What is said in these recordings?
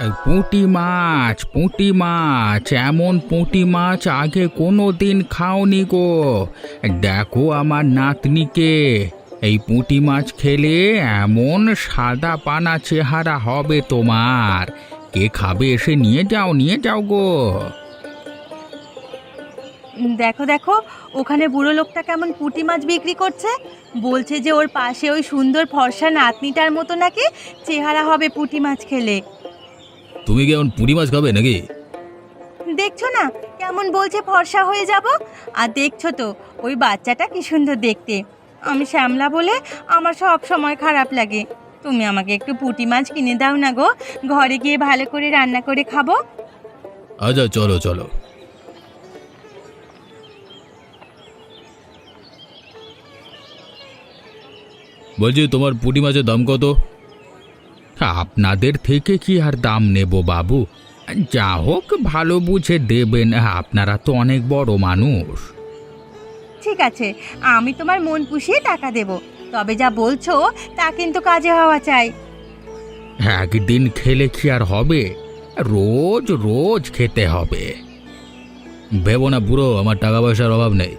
এই পুঁটি মাছ এমন পুঁটি মাছ আগে কোনো দিন খাওনি গো। দেখো আমার নাতনিকে, এই পুঁটি মাছ খেলে এমন সাদা পানা চেহারা হবে তোমার। কে খাবে এসে নিয়ে যাও গো। দেখো দেখো, ওখানে বুড়ো লোকটা কেমন পুঁটি মাছ বিক্রি করছে। বলছে যে ওর পাশে ওই সুন্দর ফর্সা নাতনিটার মতো নাকি চেহারা হবে পুঁটি মাছ খেলে। তুমি কি এমন পুঁটি মাছ খাবে নাকি? দেখছো না কেমন বলছে ফর্সা হয়ে যাব। আর দেখছো তো ওই বাচ্চাটা কি সুন্দর দেখতে। আমি শ্যামলা বলে আমার সব সময় খারাপ লাগে। তুমি আমাকে একটু পুঁটি মাছ কিনে দাও না গো, ঘরে গিয়ে ভালো করে রান্না করে খাবো। আচ্ছা চলো চলো। বলছি তোমার পুঁটি মাছের দাম কত? আপনাদের থেকে কি আর দাম নেব বাবু, যা হোক ভালো বুঝে দেবেন, আপনারা তো অনেক বড় মানুষ। ঠিক আছে, আমি তোমার মন পুষিয়ে টাকা দেব, তবে যা বলছো তা কিন্তু কাজে হওয়া চাই। একদিন খেলে কি আর হবে, রোজ রোজ খেতে হবে। ভেবো না বুড়ো, আমার টাকা পয়সার অভাব নেই।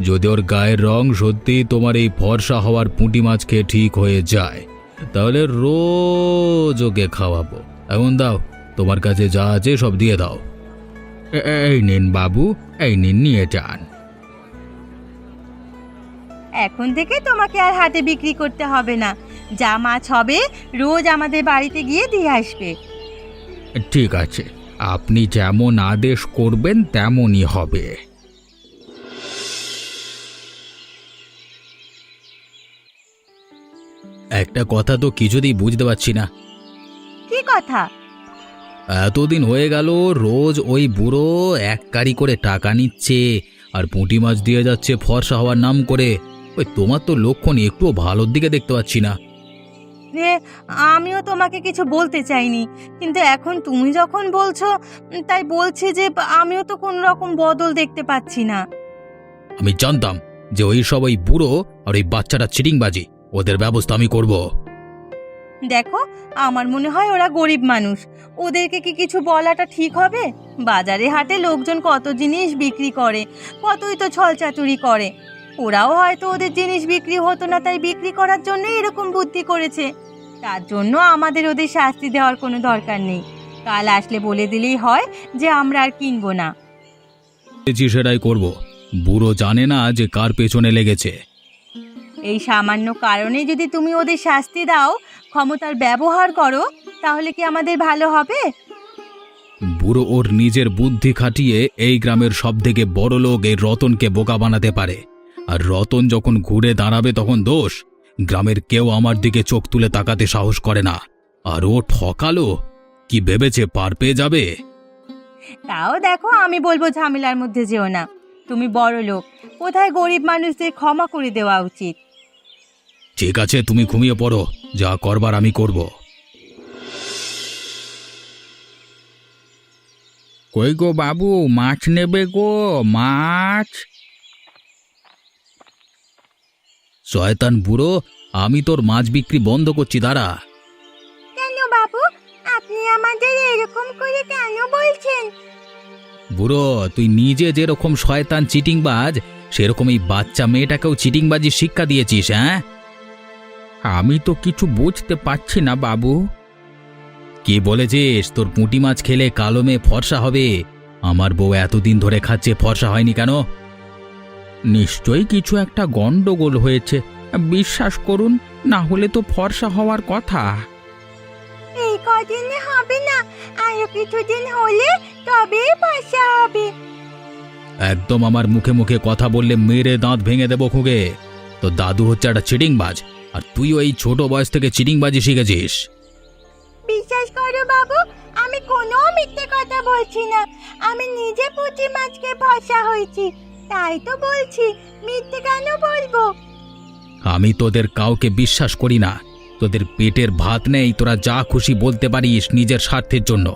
যদি ওর গায়ের রং সত্যি তোমার এই ফর্সা হওয়ার পুঁটি মাছ খেয়ে ঠিক হয়ে যায়, তাহলে রোজ ওকে খাওয়াবো। এখন দাও, তোমার কাছে যা আছে সব দিয়ে দাও। এই নিন বাবু, এই নিন নিয়ে যান। এখন থেকে তোমাকে আর হাটে বিক্রি করতে হবে না, যা মাছ হবে রোজ আমাদের বাড়িতে গিয়ে দিয়ে আসবে। ঠিক আছে, আপনি যেমন আদেশ করবেন তেমনই হবে। একটা কথা তো কিছুতেই বুঝতে পারছি না। কি কথা? এতদিন হয়ে গেল রোজ ওই বুড়ো এক কারি করে টাকা নিচ্ছে আর পুঁটি মাছ দিয়ে যাচ্ছে ফর্সা হওয়ার নাম করে। ওই তোমার তো লক্ষণ একটুও ভালোর দিকে দেখতে পাচ্ছি না। আমিও তোমাকে কিছু বলতে চাইনি, কিন্তু এখন তুমি যখন বলছো তাই বলছি যে আমিও তো কোনো রকম বদল দেখতে পাচ্ছি না। আমি জানতাম যে ওই সব ওই বুড়ো আর ওই বাচ্চাটা চিটিংবাজি, ওদের ব্যবস্থা আমি করব। দেখো, আমার মনে হয় ওরা গরিব মানুষ, ওদেরকে কি কিছু বলাটা ঠিক হবে? বাজারে হাটে লোকজন কত জিনিস বিক্রি করে, কতই তো ছলচাতুরি করে। ওরাও হয়তো ওদের জিনিস বিক্রি হতো না তাই বিক্রি করার জন্য এরকম বুদ্ধি করেছে। তার জন্য আমাদের ওদের শাস্তি দেওয়ার কোনো দরকার নেই। কাল আসলে বলে দিলেই হয় যে আমরা আর কিনবো না। সেটাই করব। বুড়ো জানে না যে কার পেছনে লেগেছে। এই সামান্য কারণে যদি তুমি ওদের শাস্তি দাও, ক্ষমতার ব্যবহার করো, তাহলে কি আমাদের ভালো হবে? বুড়ো ওর নিজের বুদ্ধি খাটিয়ে এই গ্রামের সবথেকে বড় লোক এই রতনকে বোকা বানাতে পারে। আর রতন যখন ঘুরে দাঁড়াবে তখন দোষ। গ্রামের কেউ আমার দিকে চোখ তুলে তাকাতে সাহস করে না। আর ও ঠকালো, কি ভেবেছে পার পেয়ে যাবে? তাও দেখো, আমি বলবো ঝামেলার মধ্যে যেও না। তুমি বড় লোক, কোথায় গরিব মানুষদের ক্ষমা করে দেওয়া উচিত। ঠিক আছে, তুমি ঘুমিয়ে পড়ো, যা করবার আমি করব। কই গো বাবু, মাছ নেবে গো, মাছ? শয়তান বুড়ো, আমি তোর মাছ বিক্রি বন্ধ করছি, দাঁড়া। কেন বাবু, আপনি আমাদের এরকম করে কেন বলছেন? বুড়ো, তুই নিজে যেরকম শয়তান চিটিংবাজ, সেরকম এই বাচ্চা মেয়েটাকেও চিটিংবাজি শিক্ষা দিয়েছিস। হ্যাঁ, আমি তো কিছু বুঝতে পারছি না বাবু। কি বলেছিস তোর পুঁটি মাছ খেলে কালো মেয়ে ফর্সা হবে? আমার বউ এতদিন ধরে খাচ্ছে, ফর্সা হয়নি কেন? নিশ্চয়ই কিছু একটা গন্ডগোল হয়েছে, বিশ্বাস করুন, না হলে তো ফর্সা হওয়ার কথা। এই কদিনে হবে না, আরো কিছুদিন হলে তবেই ফর্সা হবে। একদম আমার মুখে মুখে কথা বললে মেরে দাঁত ভেঙে দেবো খুঁগে। তো দাদু হচ্ছে একটা চিটিংবাজ, আর তুইও এই ছোট বয়স থেকে চিটিংবাজি শিখেছিস। বিশ্বাস করো বাবু, আমি কোনো মিথ্যে কথা বলছি না। আমি নিজে পুঁটি মাছকে ফর্সা হয়েছি, তাই তো বলছি, মিথ্যে কেন বলবো? আমি তোদের কাউকে বিশ্বাস করি না। তোদের পেটের ভাত নেই, তোরা যা খুশি বলতে পারিস নিজের স্বার্থের জন্য।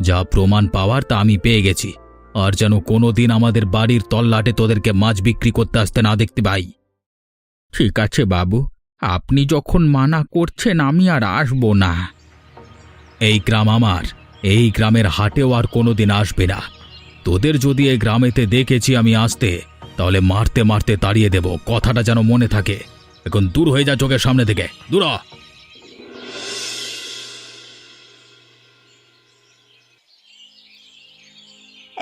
যা প্রমাণ পাওয়ার তা আমি পেয়ে গেছি। আর যেন কোনোদিন আমাদের বাড়ির তল্লাটে তোদেরকে মাছ বিক্রি করতে আসতে না দেখতে পাই। ঠিক আছে বাবু, আপনি যখন মানা করছেন আমি আর আসবো না। এই গ্রাম আমার, এই গ্রামের হাটেও আর কোনোদিন আসবে না। তোদের যদি এই গ্রামেতে দেখেছি আমি আসতে, তাহলে মারতে মারতে তাড়িয়ে দেব, কথাটা যেন মনে থাকে। এখন দূর হয়ে যা চোখের সামনে থেকে, দূর হ।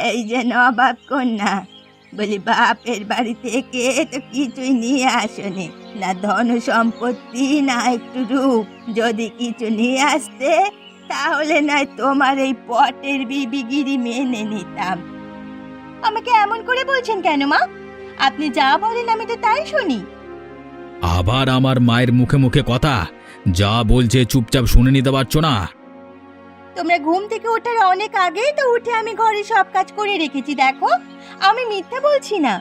এই যে নবাব কন্যা, বলি বাপের বাড়ি থেকে তো কিছুই নিয়ে আসনি, না ধন সম্পত্তি না একটু রূপ। যদি কিছু নিয়ে আসতে তাহলে নয় তোমার এই পটের বিবিগিরি মেনে নিতাম। আমাকে এমন করে বলছেন কেন মা? আপনি যা বলেন আমি তো তাই শুনি। আবার আমার মায়ের মুখে মুখে কথা, যা বলছে চুপচাপ শুনে নিতে পারছো না? তোমরা ঘুম থেকে ওঠার অনেক আগেই তো উঠে আমি ঘরে সব কাজ করে রেখেছি, দেখো আমি মিথ্যে বলছি না।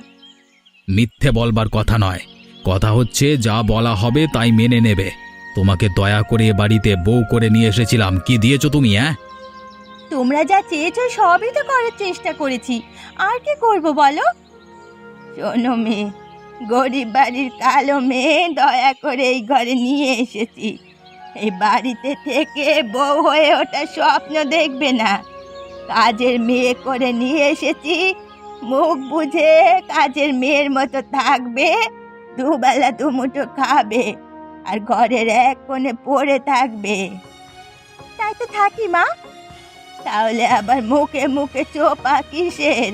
মিথ্যে বলবার কথা নয়, কথা হচ্ছে যা বলা হবে তাই মেনে নেবে। তোমাকে দয়া করে এ বাড়িতে বউ করে নিয়ে এসেছিলাম, কি দিয়েছো তুমি? তোমরা যা চেয়েছো সবই তো করার চেষ্টা করেছি, আর কি করব বলো? শোনো মেয়ে, গরিব বাড়ির কালো মেয়ে দয়া করে এই ঘরে নিয়ে এসেছি। এই বাড়িতে থেকে বউ হয়ে ওটা স্বপ্ন দেখবে না। কাজের মেয়ে করে নিয়ে এসেছি, মুখ বুঝে কাজের মেয়ের মতো থাকবে, দুবেলা দুমুঠো খাবে, আর ঘরের এক কোণে পড়ে থাকবে। তাই তো থাকি মা। তাহলে আবার মুখে মুখে চোপা কিসের?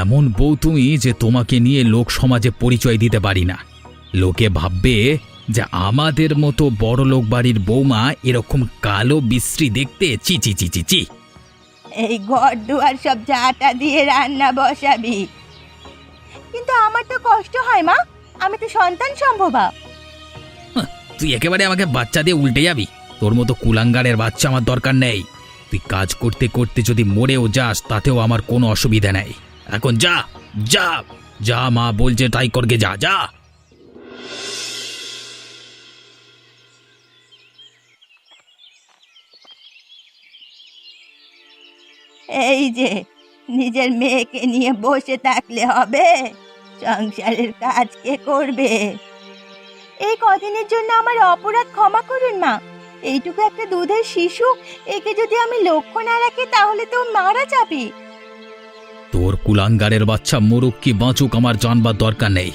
এমন বউ তুমি যে তোমাকে নিয়ে লোক সমাজে পরিচয় দিতে পারি না। লোকে ভাববে যে আমাদের মতো বড় লোক বাড়ির বৌমা এরকম কালো বিশ্রী দেখতে, চি চি চি চি চি। এই ঘর দুয়ার সব ঝাঁটা দিয়ে রান্না বসাবি। কিন্তু আমার তো কষ্ট হয় মা, আমি তো সন্তান সম্ভবা। তুই একেবারে আমাকে বাচ্চা দিয়ে উল্টে যাবি। তোর মতো কুলাঙ্গারের বাচ্চা আমার দরকার নেই। তুই কাজ করতে করতে যদি মরেও যাস তাতেও আমার কোনো অসুবিধা নেই। এখন যা যা যা, মা বলছে তাই করকে, যা যা। এই যে নিজের মেয়েকে নিয়ে বসে থাকলে হবে? সংসারের কাজ কে করবে? এই কদিনের জন্য আমার অপরাধ ক্ষমা করুন মা। এইটুকু একটা দুধের শিশু, একে যদি আমি লক্ষ্য না রাখি তাহলে তো মারা যাবে। তোর কুলাঙ্গারের বাচ্চা মরুক কি বাঁচুক আমার জানবার দরকার নেই।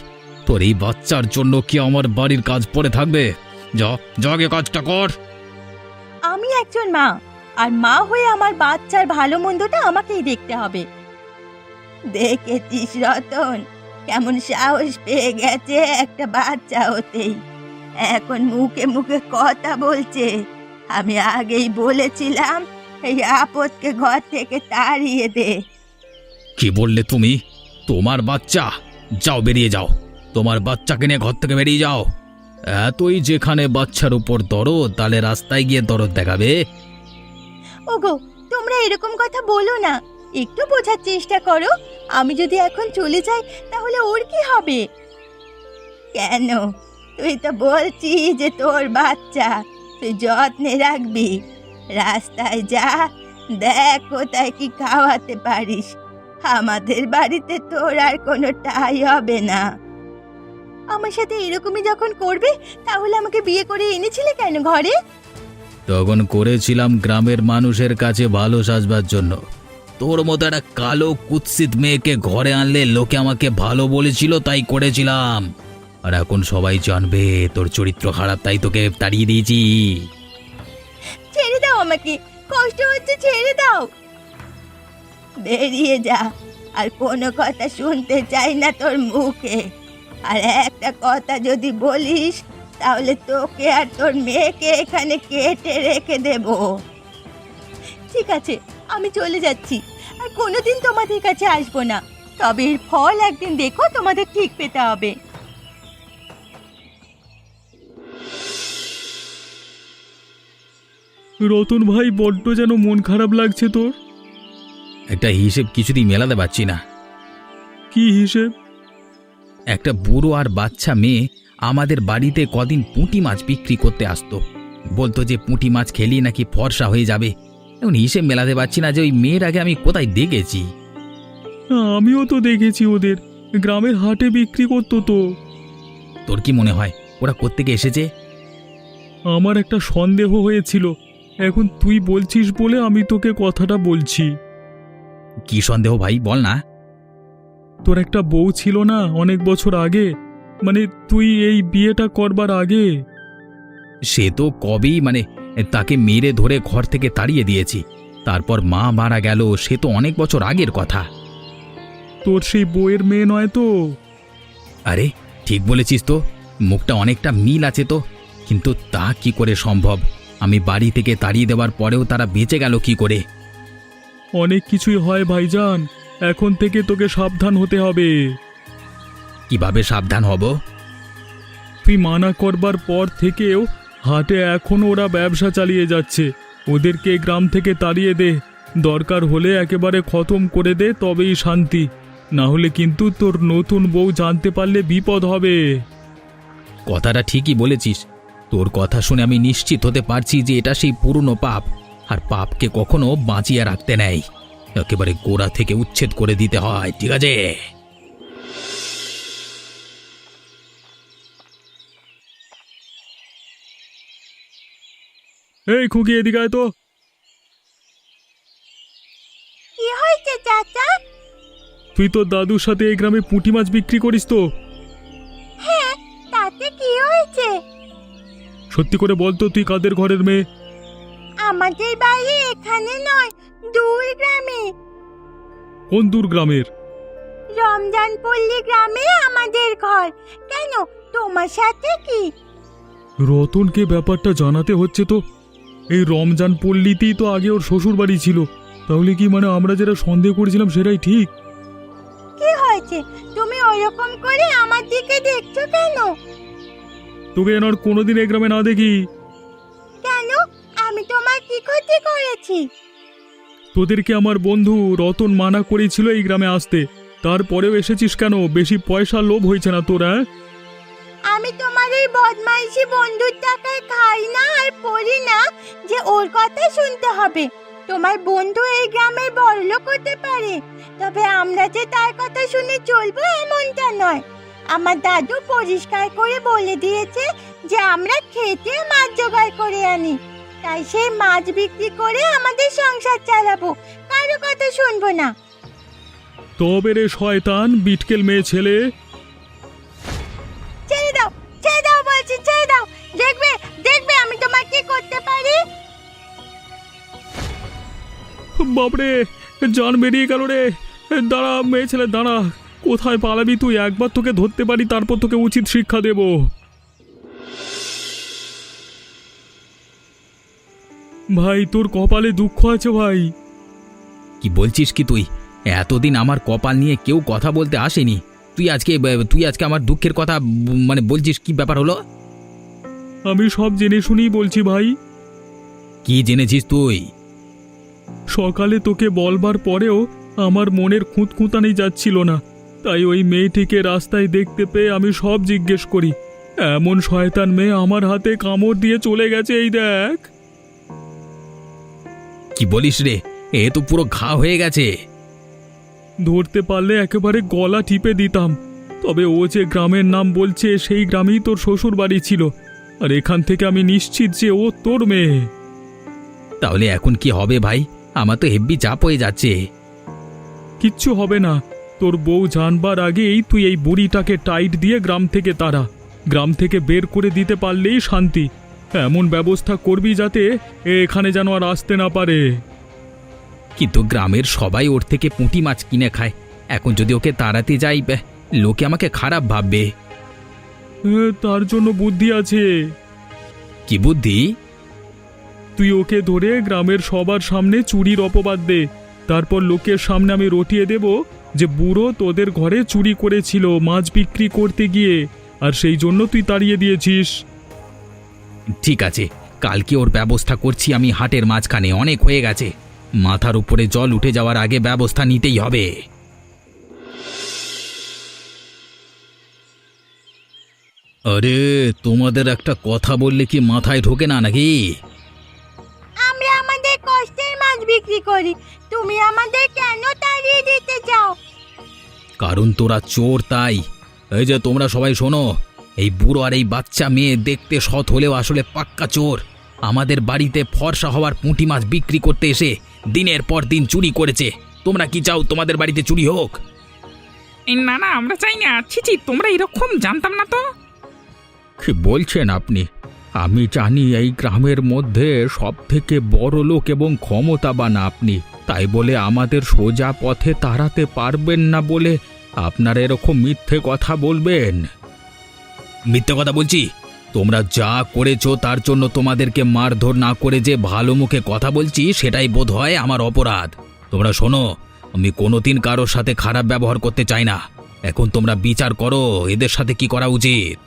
তোর এই বাচ্চার জন্য কি আমার বাড়ির কাজ পড়ে থাকবে? যা যাগে কাজটা কর। আমি একজন মা, আর মা হয়ে আমার বাচ্চার ভালো মন্দটা আমাকেই দেখতে হবে। দেখেছিস রতন, কেমন সাহস পেয়ে গেছে একটা বাচ্চা হতেই, এখন মুখে মুখে কথা বলছে। আমি আগেই বলেছিলাম এই আপদকে ঘর থেকে তাড়িয়ে দে। কি বললে তুমি? তোমার বাচ্চা? যাও, বেরিয়ে যাও। তোমার বাচ্চাকে নিয়ে ঘর থেকে বেরিয়ে যাও। এতই যেখানে বাচ্চার উপর দরদ, তাহলে রাস্তায় গিয়ে দরদ দেখাবে। ওগো, তোমরা এরকম কথা বলো না, একটু বোঝার চেষ্টা করো। আমি যদি এখন চলে যাই তাহলে ওর কি হবে? কেন? তুই তো বলছিস যে তোর বাচ্চা তুই যত্নে রাখবি। রাস্তায় যা, দেখ কোথায় কি খাওয়াতে পারিস। আমাদের বাড়িতে তোর আর কোনো ঠাঁই হবে না। আমার সাথে এরকমই যখন করবে তাহলে আমাকে বিয়ে করে এনেছিলে কেন ঘরে? তখন করেছিলাম গ্রামের মানুষের কাছে ভালো সাজবার জন্য। তোর মতো একটা কালো কুৎসিত মেয়েকে ঘরে আনলে লোকে আমাকে ভালো বলেছিল, তাই করেছিলাম। আর এখন সবাই জানবে তোর চরিত্র খারাপ, তাই তোকে তাড়িয়ে দিয়েছি। ছেড়ে দাও আমাকে, কষ্ট হচ্ছে, ছেড়ে দাও। বেরিয়ে যা, আর কোনো কথা শুনতে চাই না তোর মুখে। আর একটা কথা যদি বলিস তাহলে তোকে আর তোর মেয়েকে এখানে কেটে রেখে দেব। ঠিক আছে, আমি চলে যাচ্ছি, আর কোনোদিন তোমাদের কাছে আসবো না। তবে এর ফল একদিন দেখো তোমাদের ঠিক পেতে হবে। রতন ভাই, বড্ড যেন মন খারাপ লাগছে তোর। একটা হিসেব কিছুতেই মেলাতে পারছি না। কি হিসেব? একটা বুড়ো আর বাচ্চা মেয়ে আমাদের বাড়িতে কদিন পুঁটি মাছ বিক্রি করতে আসতো। বলতো যে পুঁটি মাছ খেলি নাকি ফর্সা হয়ে যাবে। এখন হিসেব মেলাতে পারছি না যে ওই মেয়ের আগে আমি কোথায় দেখেছি। আমিও তো দেখেছি ওদের, গ্রামের হাটে বিক্রি করতো তো। তোর কি মনে হয় ওরা কোত্থেকে এসেছে? আমার একটা সন্দেহ হয়েছিল, এখন তুই বলছিস বলে আমি তোকে কথাটা বলছি। কি সন্দেহ ভাই, বল না। তোর একটা বউ ছিল না অনেক বছর আগে, মানে তুই এই বিয়েটা করবার আগে? সে তো কবেই তাকে মেরে ধরে ঘর থেকে তাড়িয়ে দিয়েছি। তারপর মা মারা গেল, সে তো অনেক বছর আগের কথা। তোর সেই বউয়ের মেয়ে নয় তো? আরে ঠিক বলেছিস তো, মুখটা অনেকটা মিল আছে তো। কিন্তু তা কি করে সম্ভব? আমি বাড়ি থেকে তাড়িয়ে দেওয়ার পরেও তারা বেঁচে গেল কি করে? অনেক কিছুই হয় ভাইজান, এখন থেকে তোকে সাবধান হতে হবে। কিভাবে সাবধান হব? তুই মানা করবার পর থেকেও হাটে এখনো ওরা ব্যবসা চালিয়ে যাচ্ছে। ওদেরকে গ্রাম থেকে তাড়িয়ে দে, দরকার হলে একেবারে খতম করে দে, তবেই শান্তি। না হলে কিন্তু তোর নতুন বউ জানতে পারলে বিপদ হবে। কথাটা ঠিকই বলেছিস। তোর কথা শুনে আমি নিশ্চিত হতে পারছি যে এটা সেই পুরনো পাপ, আর পাপকে কখনো বাঁচিয়ে রাখতে নেই, একেবারে গোড়া থেকে উচ্ছেদ করে দিতে হয়। ঠিক আছে? এই খুকি, এদিকে আয় তো। কি হয়েছে চাচা? তুই তো দাদুর সাথে এই গ্রামে পুঁটি মাছ বিক্রি করিস তো? হ্যাঁ, তাতে কি হয়েছে? সত্যি করে বল তো, তুই কাদের ঘরের মেয়ে? আমাদের বাড়ি এখানে নয়, দূর গ্রামে। কোন দূর গ্রামের? রমজানপল্লী গ্রামে আমাদের ঘর। কেন, তোমার সাথে কি? রতনকে ব্যাপারটা জানাতে হচ্ছে তো। এই রমজান পল্লীতেই তো আগে ওর শ্বশুর বাড়ি ছিল। তাহলে কি আমরা যেটা সন্দেহ করেছিলাম সেটাই ঠিক? কি হয়েছে? তুমি ওরকম করে আমার দিকে দেখছো কেন? তোকে যেন আর কোনোদিন এই গ্রামে না দেখি। কেন, আমি তোমার কি ক্ষতি করেছি? তোদেরকে আমার বন্ধু রতন মানা করেছিল এই গ্রামে আসতে, তারপরেও এসেছিস কেন? বেশি পয়সা লোভ হয়েছে না তোর? আমি তোমার এই বদমাইশি বন্ধুর টাকায় খাই না আর পড়ি না যে ওর কথা শুনতে হবে। তোমার বন্ধু এই গ্রামের বড়লোক হতে পারে, তবে আমরা যে তার কথা শুনে চলবো এমনটা নয়। আমার দাদু পরিষ্কার করে বলে দিয়েছে যে আমরা খেতে মাছ জোগাড় করে আনি, তাই সেই মাছ বিক্রি করে আমাদের সংসার চালাবো, কারো কথা শুনবো না। তবে রে শয়তান বিটকেল মেয়ে ছেলে, ছেড়ে দাও বলছি, ছেড়ে দাও। দেখবে দেখবে আমি তোমার কি করতে পারি। বাপরে, জান বেরিয়ে গেল রে। দাঁড়া মেয়ে ছেলে, দাঁড়া। কোথায় পালাবি তুই? একবার তোকে ধরতে পারি, তারপর তোকে উচিত শিক্ষা দেব। ভাই, তোর কপালে দুঃখ আছে ভাই। কি বলছিস কি তুই? এতদিন আমার কপাল নিয়ে কেউ কথা বলতে আসেনি, তুই আজকে আমার দুঃখের কথা বলছিস? কি ব্যাপার হলো? আমি সব জেনে শুনেই বলছি ভাই। কি জেনেছিস তুই? সকালে তোকে বলবার পরেও আমার মনের খুঁতখুঁতানি যাচ্ছিল না, তাই ওই মেয়েটিকে রাস্তায় দেখতে পেয়ে আমি সব জিজ্ঞেস করি। এমন শয়তান মেয়ে আমার হাতে কামড় দিয়ে চলে গেছে, এই দেখ। কি বলিস রে? এ তো পুরো ঘা হয়ে গেছে। ধরতে পারলে একেবারে গলা টিপে দিতাম। তবে ও যে গ্রামের নাম বলছে, সেই গ্রামেই তোর শ্বশুর বাড়ি ছিল, আর এখান থেকে আমি নিশ্চিত যে ও তোর মেয়ে। তাহলে এখন কি হবে ভাই? আমার তো হেব্বি চাপ হয়ে যাচ্ছে। কিচ্ছু হবে না, তোর বউ জানবার আগেই তুই এই বুড়িটাকে টাইট দিয়ে গ্রাম থেকে তাড়া। গ্রাম থেকে বের করে দিতে পারলেই শান্তি। এমন ব্যবস্থা করবি যাতে এখানে যেন আর আসতে না পারে। কিন্তু গ্রামের সবাই ওর থেকে পুঁটি মাছ কিনে খায়, এখন যদি ওকে তাড়াতে যাই লোকে আমাকে খারাপ ভাববে। তার জন্য বুদ্ধি আছে। কি বুদ্ধি? তুই ওকে ধরে গ্রামের সবার সামনে চুরির অপবাদ দে। তারপর লোকের সামনে আমি রটিয়ে দেব যে বুড়ো তোদের ঘরে চুরি করেছিল মাছ বিক্রি করতে গিয়ে, আর সেই জন্য তুই তাড়িয়ে দিয়েছিস। ঠিক আছে, কালকে ওর ব্যবস্থা করছি আমি। হাটের মাঝখানে অনেক হয়ে গেছে, মাথার উপরে জল উঠে যাওয়ার আগে ব্যবস্থা নিতেই হবে। আরে তোমাদের একটা কথা বললে কি মাথায় ঢোকে না নাকি? আমরা আমাদের কষ্টের মাছ বিক্রি করি, তুমি আমাদের কেন তাড়িয়ে দিতে চাও? কারণ তোরা চোর, তাই। এই যে তোমরা সবাই শোনো, এই বুড়ো আর এই বাচ্চা মেয়ে দেখতে সৎ হলেও আসলে পাক্কা চোর। আমাদের বাড়িতে ফর্সা হওয়ার পুঁটি মাছ বিক্রি করতে এসে দিনের পর দিন চুরি করেছে। তোমরা কি চাও তোমাদের বাড়িতে চুরি হোক? না না, আমরা চাই না। ছি, তোমরা এরকম জানতাম না তো। কি বলছেন আপনি? আমি জানি এই গ্রামের মধ্যে সব থেকে বড় লোক এবং ক্ষমতাবান আপনি, তাই বলে আমাদের সোজা পথে তাড়াতে পারবেন না বলে আপনারা এরকম মিথ্যে কথা বলবেন? মিথ্যে কথা বলছি? তোমরা যা করেছো তার জন্য তোমাদেরকে মারধর না করে যে ভালো মুখে কথা বলছি সেটাই বোধ হয় আমার অপরাধ। তোমরা শোনো, আমি কোনোদিন কারোর সাথে খারাপ ব্যবহার করতে চাই না। এখন তোমরা বিচার করো এদের সাথে কি করা উচিত।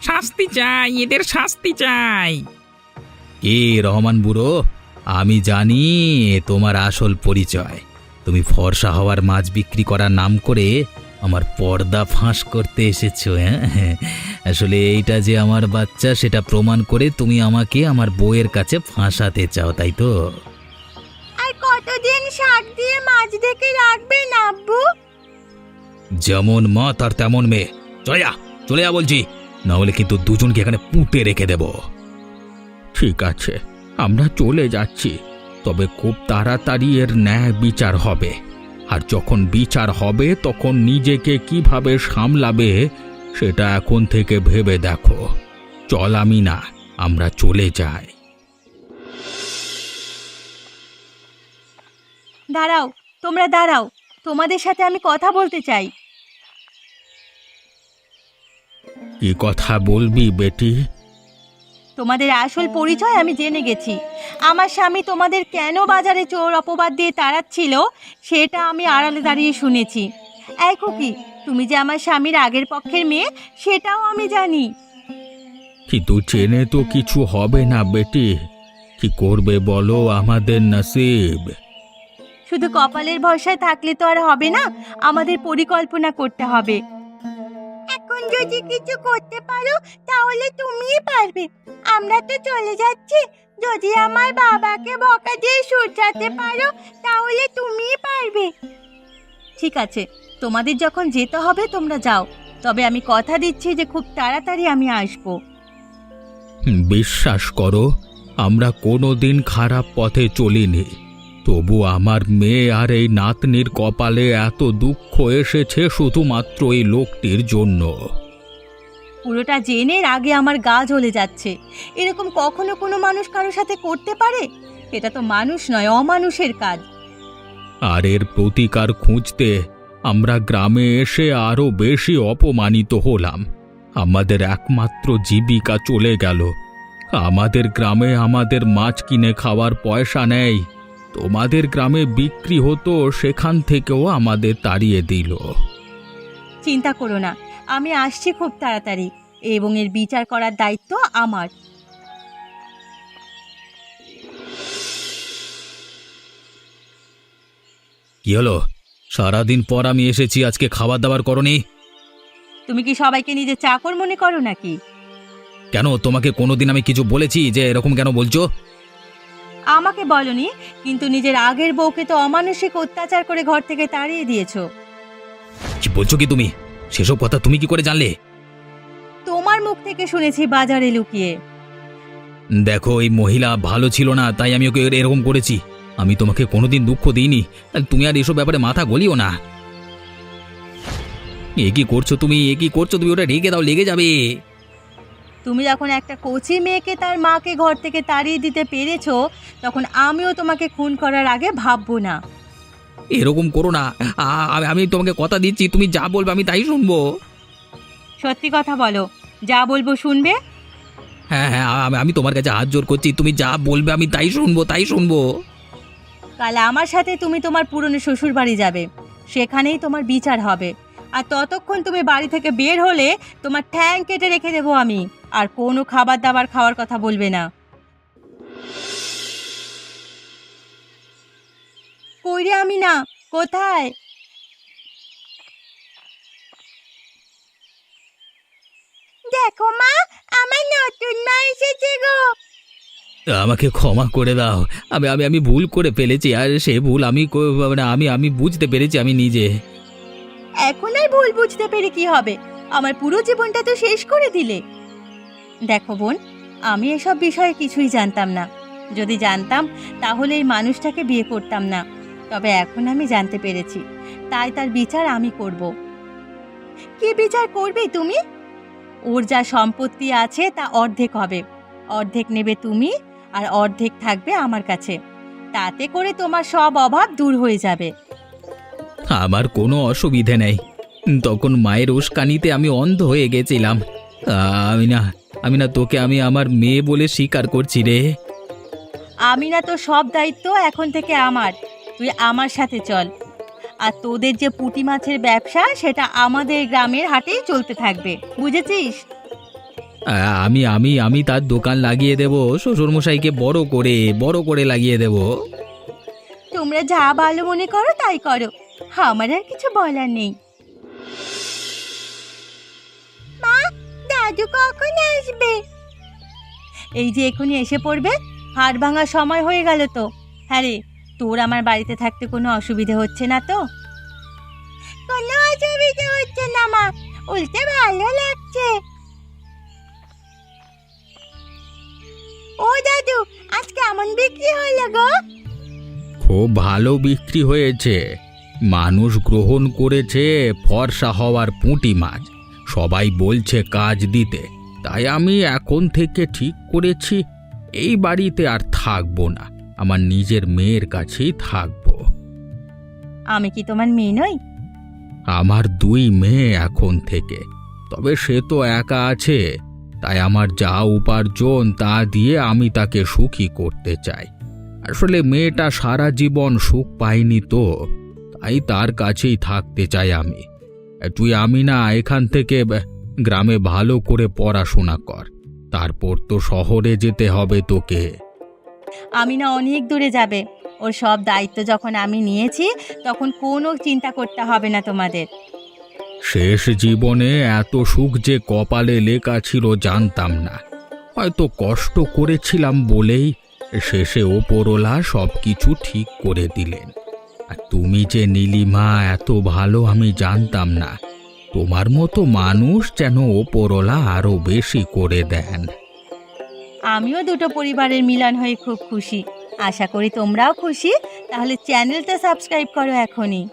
শাস্তি চাই, এদের শাস্তি চাই। কি রহমান বুড়ো, আমি জানি তোমার আসল পরিচয়। তুমি ফর্সা হওয়ার মাছ বিক্রি করার নাম করে আমার পর্দা ফাঁস করতে এসেছো। হ্যাঁ, আসলে এইটা যে আমার বাচ্চা সেটা প্রমাণ করে তুমি আমাকে আমার বউয়ের কাছে ফাঁসাতে চাও, তাই তো? আর কতদিন শাক দিয়ে মাছ দেখে রাখবেন আব্বু? যেমন মা তার তেমন মেয়ে। চলে যা বলছি, না হলে কিন্তু দুজনকে এখানে পুঁতে রেখে দেব। ঠিক আছে, আমরা চলে যাচ্ছি, তবে খুব তাড়াতাড়ি এর ন্যায় বিচার হবে। আর যখন বিচার হবে তখন নিজেকে কিভাবে সামলাবে সেটা এখন থেকে ভেবে দেখো। চল আমি না, আমরা চলে যাই। দাঁড়াও, তোমরা দাঁড়াও, তোমাদের সাথে আমি কথা বলতে চাই। কি কথা বলবি বেটি? তোমাদের আসল পরিচয় আমি জেনে গেছি। আমার স্বামী তোমাদের কেন বাজারে চোর অপবাদ দিয়ে তাড়াচ্ছিল সেটা আমি আড়ালে দাঁড়িয়ে শুনেছি। এই খুকি, তুমি যে আমার স্বামীর আগের পক্ষের মেয়ে সেটাও আমি জানি। কিন্তু জেনে তো কিছু হবে না বেটি, কি করবে বলো, আমাদের নসিব। শুধু কপালের ভরসায় থাকলে তো আর হবে না, আমাদের পরিকল্পনা করতে হবে। এখন যদি কিছু করতে পারো তাহলে তুমিই পারবে। আমরা তো চলে যাচ্ছি, যদি আমার বাবাকে বকা দিয়ে শুধরাতে পারো তাহলে তুমিই পারবে। ঠিক আছে, তোমাদের যখন যেতে হবে তোমরা যাও, তবে আমি কথা দিচ্ছি যে খুব তাড়াতাড়ি আমি আসবো। বিশ্বাস করো, আমরা কোনোদিন খারাপ পথে চলিনি, তবু আমার মেয়ে আর এই নাতনির কপালে এত দুঃখ এসেছে শুধুমাত্র এই লোকটির জন্য। পুরোটা জেনে আগে আমার গা জ্বলে যাচ্ছে। এরকম কখনো কোনো মানুষ কারোর সাথে করতে পারে? এটা তো মানুষ নয়, অমানুষের কাজ। আর এর প্রতিকার খুঁজতে আমরা গ্রামে এসে আরো বেশি অপমানিত হলাম। আমাদের একমাত্র জীবিকা চলে গেল। আমাদের গ্রামে আমাদের মাছ কিনে খাওয়ার পয়সা নেই। তোমাদের গ্রামে বিক্রি হতো, সেখান থেকেও আমাদের তাড়িয়ে দিল। চিন্তা করো না, আমি আসছি খুব তাড়াতাড়ি এবং এর বিচার করার দায়িত্ব আমার। কি হলো? সারাদিন পর আমি এসেছি, আজকে খাবার দাবার করনি? তুমি কি সবাইকে নিজে চাকর মনে করো নাকি? কেন, তোমাকে কোনোদিন আমি কিছু বলেছি যে এরকম কেন বলছো? আমাকে বলনি, কিন্তু নিজের আগের বউকে তো অমানসিক অত্যাচার করে ঘর থেকে তাড়িয়ে দিয়েছো। কি বলছো কি তুমি? সেসব কথা তুমি কি করে জানলে? তোমার মুখ থেকে শুনেছি বাজারে লুকিয়ে। দেখো, এই মহিলা ভালো ছিল না, তাই আমি ওকে এরকম করেছি। আমি তোমাকে কোনোদিন দুঃখ দিইনি, তাহলে তুমি আর এসব ব্যাপারে মাথা গলিও না। এ কি করছো তুমি? ওটা রেখে দাও, লেগে যাবে। তুমি যখন একটা কচি মেয়েকে তার মাকে ঘর থেকে তাড়িয়ে দিতে পেরেছো, তখন আমিও তোমাকে খুন করার আগে ভাববো না। এরকম করো না। আমি তোমাকে কথা দিচ্ছি, তুমি যা বলবে আমি তাই শুনবো। সত্যি কথা বলো, যা বলবো শুনবে? হ্যাঁ হ্যাঁ, আমি তোমার কাছে হাত জোর করছি, তুমি যা বলবে আমি তাই শুনবো। কাল আমার সাথে তুমি তোমার পুরনো শ্বশুর বাড়ি যাবে, সেখানেই তোমার বিচার হবে। আর ততক্ষণ তুমি বাড়ি থেকে বের হলে তোমার ঠ্যাং কেটে রেখে দেবো আমি। আর কোনো খাবার দাবার খাওয়ার কথা বলবে না। কইরে আমি না, কোথায়? দেখো মা, আমার নতুন মা এসেছে গো। আমাকে ক্ষমা করে দাও, আমি ভুল করে ফেলেছি, আর সে ভুল আমি বুঝতে পেরেছি আমি নিজে। এখন আর ভুল বুঝতে পেরে কি হবে? আমার পুরো জীবনটা তো শেষ করে দিলে। দেখো বোন, আমি এসব বিষয়ে কিছুই জানতাম না। যদি জানতাম তাহলে এই মানুষটাকে বিয়ে করতাম না। তবে এখন আমি জানতে পেরেছি, তাই তার বিচার আমি করব। কি বিচার করবে তুমি? ওর যা সম্পত্তি আছে তা অর্ধেক হবে, অর্ধেক নেবে তুমি আর অর্ধেক থাকবে আমার কাছে। তাতে করে তোমার সব অভাব দূর হয়ে যাবে। আমার কোনো অসুবিধে নেই। তখন মায়ের উস্কানিতে আমি অন্ধ হয়ে গেছিলাম। আমি না তোকে আমি আমার মেয়ে বলে স্বীকার করছি রে। আমি না, তো সব দায়িত্ব এখন থেকে আমার। তুই আমার সাথে চল। আর তোদের যে পুঁটি মাছের ব্যবসা সেটা আমাদের গ্রামের হাটেই চলতে থাকবে, বুঝেছিস? আমি আমি আমি তার দোকান লাগিয়ে দেব, শ্বশুরমশাইকে বড় করে লাগিয়ে দেব। তোমরা যা ভালো মনে করো তাই করো, আমার আর কিছু বলার নেই। মা, দাদু কখন আসবে? এই যে এখনই এসে পড়বে। হাড় ভাঙার সময় হয়ে গেল তো। হ্যাঁ রে, তোর আমার বাড়িতে থাকতে কোনো অসুবিধে হচ্ছে না তো? কোনো অসুবিধে হচ্ছে না মা, উল্টে ভালো লাগছে। ও দাদু, আজ কেমন বিক্রি হলো গো? খুব ভালো বিক্রি হয়েছে। মানুষ গ্রহণ করেছে ফর্সা হওয়ার পুঁটি মাছ। সবাই বলছে কাজ দিতে, তাই আমি এখন থেকে ঠিক করেছি এই বাড়িতে আর থাকবো না, আমার নিজের মেয়ের কাছেই থাকবো। আমি কি তোমার মেয়ে নই? আমার 2 মেয়ে এখন থেকে। তবে সে তো একা আছে, তাই আমার যা উপার্জন তা দিয়ে আমি তাকে সুখী করতে চাই। আসলে মেয়েটা সারা জীবন সুখ পায়নি তো, তাই তার কাছেই থাকতে চাই আমি। আমি না এখান থেকে গ্রামে ভালো করে পড়াশোনা কর, তারপর তো শহরে যেতে হবে তোকে। আমি না অনেক দূরে যাবে। ওর সব দায়িত্ব যখন আমি নিয়েছি তখন কোনো চিন্তা করতে হবে না তোমাদের। শেষ জীবনে এত সুখ যে কপালে লেখা ছিল জানতাম না। হয়তো কষ্ট করেছিলাম বলেই শেষে ওপরওয়ালা সব কিছু ঠিক করে দিলেন। আর তুমি যে নীলিমা এত ভালো আমি জানতাম না। তোমার মতো মানুষ যেন ওপরওয়ালা আরো বেশি করে দেন। আমিও দুটো পরিবারের মিলন হয়ে খুব খুশি। আশা করি তোমরাও খুশি। তাহলে চ্যানেলটা সাবস্ক্রাইব করো এখনই।